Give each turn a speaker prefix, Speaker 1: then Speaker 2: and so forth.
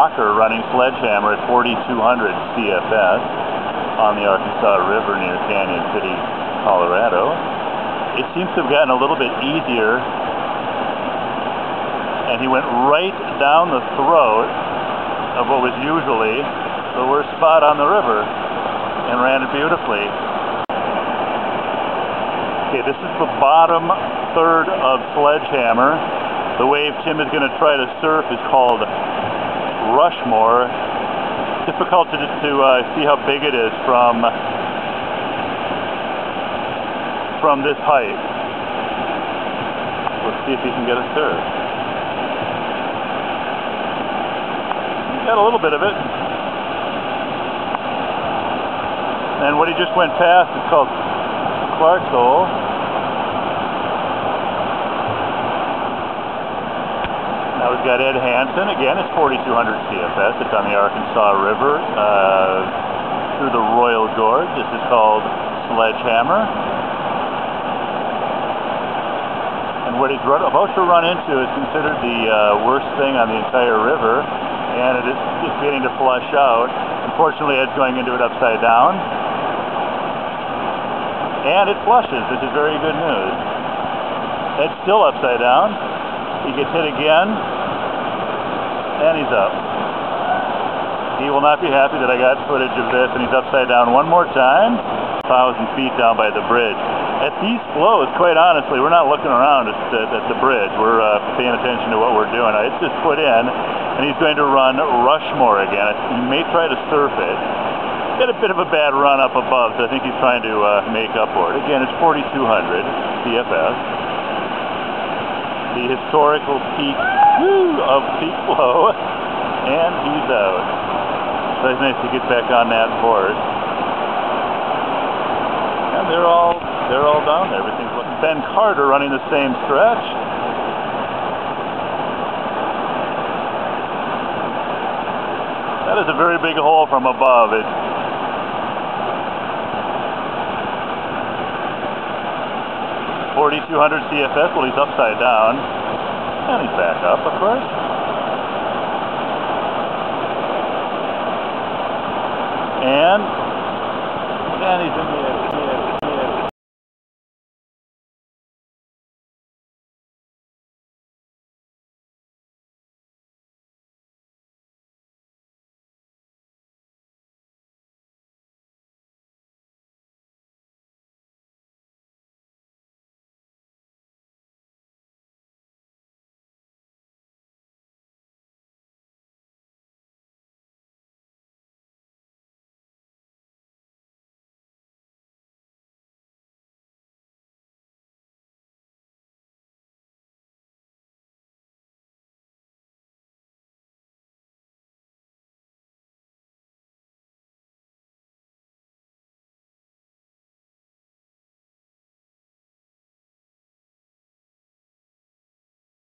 Speaker 1: rocker running sledgehammer at 4,200 CFS on the Arkansas River near Canyon City, Colorado. It seems to have gotten a little bit easier, and he went right down the throat of what was usually the worst spot on the river and ran it beautifully. Okay, this is the bottom third of sledgehammer. The wave Tim is going to try to surf is called Rushmore. Difficult to see how big it is from this height. Let's see if he can get a surf. He got a little bit of it. And what he just went past is called Clark's Hole. Now we've got Ed Hansen. Again, it's 4,200 CFS. It's on the Arkansas River through the Royal Gorge. This is called Sledgehammer. And what he's about to run into is considered the worst thing on the entire river, and it is just beginning to flush out. Unfortunately, Ed's going into it upside down. And it flushes, which is very good news. Ed's still upside down. He gets hit again, and he's up. He will not be happy that I got footage of this, and he's upside down one more time, 1,000 feet down by the bridge. At these flows, quite honestly, we're not looking around at the bridge. We're paying attention to what we're doing. It's just put in, and he's going to run Rushmore again. He may try to surf it. Got a bit of a bad run up above, so I think he's trying to make up for it. Again, it's 4,200 CFS. The historical peak of peak flow, and he's out. So it's nice to get back on that board. And they're all down there. Everything's looking. Ben Carter running the same stretch. That is a very big hole from above. It's 4,200 CFS. Well, he's upside down. And he's back up, of course. And he's in the edge.